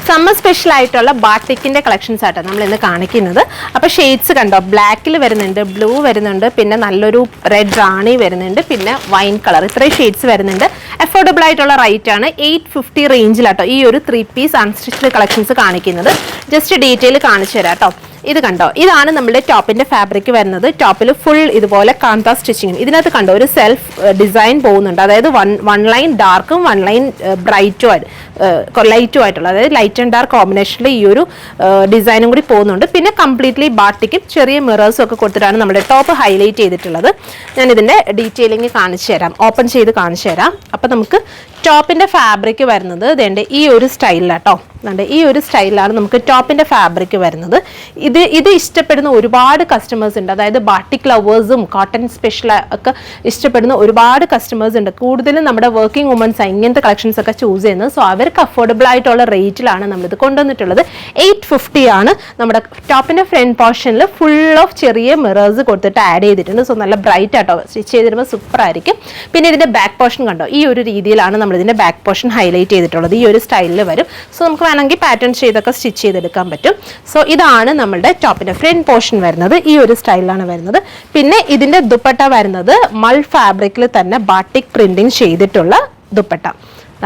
Summer special ആയിട്ടുള്ള ബാട്ടിക്കിൻ്റെ collections ആട്ടോ നമ്മൾ ഇന്ന് കാണിക്കുന്നത്. അപ്പോൾ ഷെയ്ഡ്സ് കണ്ടോ, ബ്ലാക്കിൽ വരുന്നുണ്ട്, ബ്ലൂ വരുന്നുണ്ട്, പിന്നെ നല്ലൊരു റെഡ് റാണി വരുന്നുണ്ട്, പിന്നെ വൈൻ കളർ, ഇത്രയും ഷെയ്ഡ്സ് വരുന്നുണ്ട്. അഫോർഡബിൾ ആയിട്ടുള്ള റേറ്റ് ആണ്. 850 റേഞ്ചിലാട്ടോ ഈ ഒരു 3 പീസ് അൺസ്റ്റിച്ച്ഡ് കളക്ഷൻസ് കാണിക്കുന്നത്. ജസ്റ്റ് ഡീറ്റെയിൽ കാണിച്ചു തരാം കേട്ടോ. ഇത് കണ്ടോ, ഇതാണ് നമ്മുടെ ടോപ്പിന്റെ ഫാബ്രിക് വരുന്നത്. ടോപ്പിൽ ഫുൾ ഇതുപോലെ കാന്ത സ്റ്റിച്ചിങ്. ഇതിനകത്ത് കണ്ടോ ഒരു സെൽഫ് ഡിസൈൻ പോകുന്നുണ്ട്. അതായത് വൺ ലൈൻ ഡാർക്കും വൺ ലൈൻ ലൈറ്റും ആയിട്ടുള്ള, അതായത് ലൈറ്റ് ആൻഡ് ഡാർക്ക് കോമ്പിനേഷനിൽ ഈ ഒരു ഡിസൈനും കൂടി പോകുന്നുണ്ട്. പിന്നെ കംപ്ലീറ്റ്ലി ബാട്ടിക്കും ചെറിയ മിറേഴ്സും ഒക്കെ കൊടുത്തിട്ടാണ് നമ്മുടെ ടോപ്പ് ഹൈലൈറ്റ് ചെയ്തിട്ടുള്ളത്. ഞാൻ ഇതിന്റെ ഡീറ്റെയിലിംഗ് കാണിച്ചു തരാം, ഓപ്പൺ ചെയ്ത് കാണിച്ചു തരാം. അപ്പം നമുക്ക് ടോപ്പിന്റെ ഫാബ്രിക് വരുന്നത് ഇതേണ്ട ഈ ഒരു സ്റ്റൈലിലാട്ടോ. ഈ ഒരു സ്റ്റൈലിലാണ് നമുക്ക് ടോപ്പിന്റെ ഫാബ്രിക് വരുന്നത്. ഇത് ഇഷ്ടപ്പെടുന്ന ഒരുപാട് കസ്റ്റമേഴ്സ് ഉണ്ട്. അതായത് ബാട്ടിക് ലവേഴ്സും കോട്ടൺ സ്പെഷ്യൽ ഒക്കെ ഇഷ്ടപ്പെടുന്ന ഒരുപാട് കസ്റ്റമേഴ്സ് ഉണ്ട്. കൂടുതലും നമ്മുടെ വർക്കിംഗ് വുമൻസ് ഇങ്ങനത്തെ കളക്ഷൻസ് ഒക്കെ ചൂസ് ചെയ്യുന്നത്. സോ അവർക്ക് അഫോർഡബിൾ ആയിട്ടുള്ള റേറ്റിലാണ് നമ്മളിത് കൊണ്ടുവന്നിട്ടുള്ളത്. 850 ആണ്. നമ്മുടെ ടോപ്പിന്റെ ഫ്രണ്ട് പോർഷനിൽ ഫുൾ ഓഫ് ചെറിയ മിറേഴ്സ് കൊടുത്തിട്ട് ആഡ് ചെയ്തിട്ടുണ്ട്. സോ നല്ല ബ്രൈറ്റ് ആട്ടോ, സ്റ്റിച്ച് ചെയ്തിരുമ്പോൾ സൂപ്പർ ആയിരിക്കും. പിന്നെ ഇതിന്റെ ബാക്ക് പോർഷൻ കണ്ടോ, ഈ ഒരു രീതിയിലാണ് നമ്മൾ ഇതിന്റെ ബാക്ക് പോർഷൻ ഹൈലൈറ്റ് ചെയ്തിട്ടുള്ളത്. ഈ ഒരു സ്റ്റൈലിൽ വരും. സോ നമുക്ക് വേണമെങ്കിൽ പാറ്റേൺ ചെയ്തൊക്കെ സ്റ്റിച്ച് ചെയ്തെടുക്കാൻ പറ്റും. സോ ഇതാണ് നമ്മളുടെ ടോപ്പിന്റെ ഫ്രണ്ട് പോർഷൻ വരുന്നത്. ഈ ഒരു സ്റ്റൈലിലാണ് വരുന്നത്. പിന്നെ ഇതിന്റെ ദുപ്പട്ട വരുന്നത് മൾ ഫാബ്രിക്കിൽ തന്നെ ബാട്ടിക് പ്രിന്റിങ് ചെയ്തിട്ടുള്ള ദുപ്പട്ട.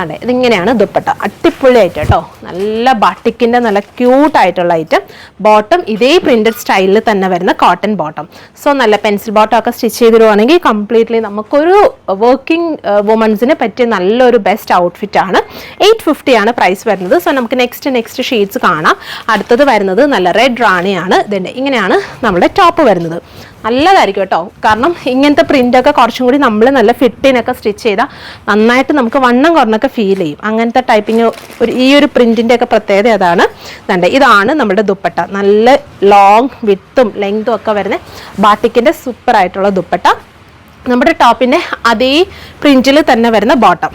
അതെ, ഇതിങ്ങനെയാണ് ദുപ്പട്ട. അടിപൊളിയായിട്ട് കേട്ടോ, നല്ല ബാട്ടിക്കിന്റെ നല്ല ക്യൂട്ടായിട്ടുള്ള ഐറ്റം. ബോട്ടം ഇതേ പ്രിന്റഡ് സ്റ്റൈലിൽ തന്നെ വരുന്ന കോട്ടൺ ബോട്ടം. സോ നല്ല പെൻസിൽ ബോട്ടം ഒക്കെ സ്റ്റിച്ച് ചെയ്തിടുവാണെങ്കിൽ കംപ്ലീറ്റ്ലി നമുക്കൊരു വർക്കിംഗ് വുമൻസിന് പറ്റിയ നല്ലൊരു ബെസ്റ്റ് ഔട്ട്ഫിറ്റ് ആണ്. 850 ആണ് പ്രൈസ് വരുന്നത്. സോ നമുക്ക് നെക്സ്റ്റ് ഷെയ്ഡ്സ് കാണാം. അടുത്തത് വരുന്നത് നല്ല റെഡ് റാണിയാണ്. ഇതിൻ്റെ ഇങ്ങനെയാണ് നമ്മുടെ ടോപ്പ് വരുന്നത്. നല്ലതായിരിക്കും കേട്ടോ, കാരണം ഇങ്ങനത്തെ പ്രിൻ്റൊക്കെ കുറച്ചും കൂടി നമ്മൾ നല്ല ഫിറ്റിനൊക്കെ സ്റ്റിച്ച് ചെയ്താൽ നന്നായിട്ട് നമുക്ക് വണ്ണം കുറഞ്ഞൊക്കെ ഫീൽ ചെയ്യും. അങ്ങനത്തെ ടൈപ്പിങ് ഈ ഒരു പ്രിൻറ്റിൻ്റെ ഒക്കെ പ്രത്യേകത അതാണ്. ഇതാണ് നമ്മുടെ ദുപ്പട്ട. നല്ല ലോങ് വിത്തും ലെങ്തും ഒക്കെ വരുന്ന ബാട്ടിക്കിൻ്റെ സൂപ്പറായിട്ടുള്ള ദുപ്പട്ട. നമ്മുടെ ടോപ്പിൻ്റെ അതേ പ്രിൻറ്റിൽ തന്നെ വരുന്ന ബോട്ടം.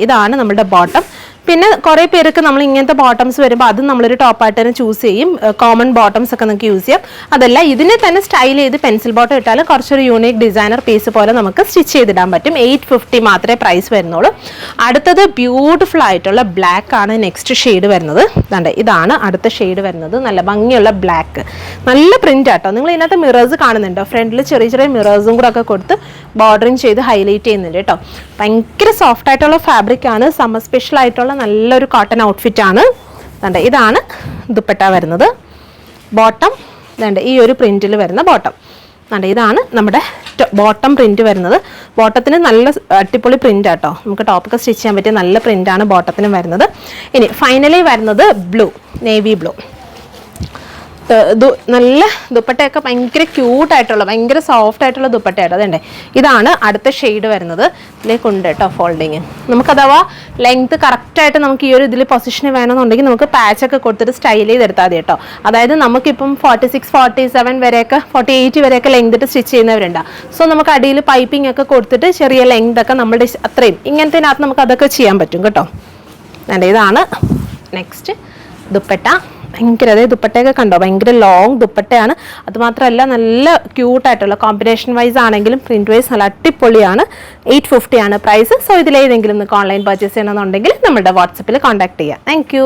ഇതാണ് നമ്മുടെ ബോട്ടം. പിന്നെ കുറേ പേർക്ക് നമ്മൾ ഇങ്ങനത്തെ ബോട്ടംസ് വരുമ്പോൾ അത് നമ്മളൊരു ടോപ്പായിട്ട് തന്നെ ചൂസ് ചെയ്യും. കോമൺ ബോട്ടംസ് ഒക്കെ നമുക്ക് യൂസ് ചെയ്യാം. അതല്ല, ഇതിനെ തന്നെ സ്റ്റൈൽ ചെയ്ത് പെൻസിൽ ബോട്ടം ഇട്ടാൽ കുറച്ചൊരു യൂണിക് ഡിസൈനർ പീസ് പോലെ നമുക്ക് സ്റ്റിച്ച് ചെയ്തിടാൻ പറ്റും. 850 മാത്രമേ പ്രൈസ് വരുന്നുള്ളൂ. അടുത്തത് ബ്യൂട്ടിഫുൾ ആയിട്ടുള്ള ബ്ലാക്ക് ആണ് നെക്സ്റ്റ് ഷെയ്ഡ് വരുന്നത്. ഇതാണ് അടുത്ത ഷെയ്ഡ് വരുന്നത്. നല്ല ഭംഗിയുള്ള ബ്ലാക്ക്, നല്ല പ്രിന്റ് ആട്ടോ. നിങ്ങൾ ഇതിനകത്ത് മിറേഴ്സ് കാണുന്നുണ്ടോ? ഫ്രണ്ടിൽ ചെറിയ ചെറിയ മിറേഴ്സും കൂടെ ഒക്കെ കൊടുത്ത് ബോർഡറിങ് ചെയ്ത് ഹൈലൈറ്റ് ചെയ്യുന്നുണ്ട് കേട്ടോ. ഭയങ്കര സോഫ്റ്റ് ആയിട്ടുള്ള ഫാബ്രിക് ആണ്. സമ്മർ സ്പെഷ്യൽ ആയിട്ടുള്ള നല്ലൊരു കോട്ടൺ ഔട്ട്ഫിറ്റ് ആണ്. ഇതാണ് ദുപ്പട്ട വരുന്നത്. ബോട്ടം ഈ ഒരു പ്രിന്റിൽ വരുന്ന ബോട്ടം. ഇതാണ് നമ്മുടെ ബോട്ടം പ്രിന്റ് വരുന്നത്. ബോട്ടത്തിന് നല്ല അടിപൊളി പ്രിന്റ് ആട്ടോ. നമുക്ക് ടോപ്പൊക്കെ സ്റ്റിച്ച് ചെയ്യാൻ പറ്റിയ നല്ല പ്രിന്റാണ് ബോട്ടത്തിന് വരുന്നത്. ഇനി ഫൈനലി വരുന്നത് ബ്ലൂ, നേവി ബ്ലൂ. നല്ല ദുപ്പട്ടയൊക്കെ ഭയങ്കര ക്യൂട്ടായിട്ടുള്ള ഭയങ്കര സോഫ്റ്റ് ആയിട്ടുള്ള ദുപ്പട്ടയായിട്ട്. അതുണ്ടേ, ഇതാണ് അടുത്ത ഷെയ്ഡ് വരുന്നത്. ഇതിലേക്കുണ്ട് കേട്ടോ ഫോൾഡിങ്. നമുക്ക് അഥവാ ലെങ്ത് കറക്റ്റായിട്ട് നമുക്ക് ഈ ഒരു ഇതിൽ പൊസിഷന് വേണമെന്നുണ്ടെങ്കിൽ നമുക്ക് പാച്ചൊക്കെ കൊടുത്തിട്ട് സ്റ്റൈൽ ചെയ്തെടുത്താൽ മതി കേട്ടോ. അതായത് നമുക്കിപ്പം 46, 47 വരെയൊക്കെ 48 വരെയൊക്കെ ലെങ്ത് ഇട്ട് സ്റ്റിച്ച് ചെയ്യുന്നവരുണ്ട്. സോ നമുക്ക് അടിയിൽ പൈപ്പിംഗ് ഒക്കെ കൊടുത്തിട്ട് ചെറിയ ലെങ്ത് ഒക്കെ നമ്മുടെ അത്രയും ഇങ്ങനത്തേനകത്ത് നമുക്ക് അതൊക്കെ ചെയ്യാൻ പറ്റും കേട്ടോ. ഇതാണ് നെക്സ്റ്റ് ദുപ്പട്ട. ഭയങ്കര അതായത് ദുപ്പട്ടയൊക്കെ കണ്ടോ, ഭയങ്കര ലോങ് ദുപ്പട്ടയാണ്. അതുമാത്രമല്ല നല്ല ക്യൂട്ടായിട്ടുള്ള കോമ്പിനേഷൻ വൈസ് ആണെങ്കിലും പ്രിന്റ് വൈസ് നല്ല അടിപൊളിയാണ്. 850 ആണ് പ്രൈസ്. സോ ഇതിലേതെങ്കിലും നിങ്ങൾക്ക് ഓൺലൈൻ പർച്ചേസ് ചെയ്യണമെന്നുണ്ടെങ്കിൽ നമ്മുടെ വാട്സപ്പിൽ കോൺടാക്ട് ചെയ്യാം. താങ്ക്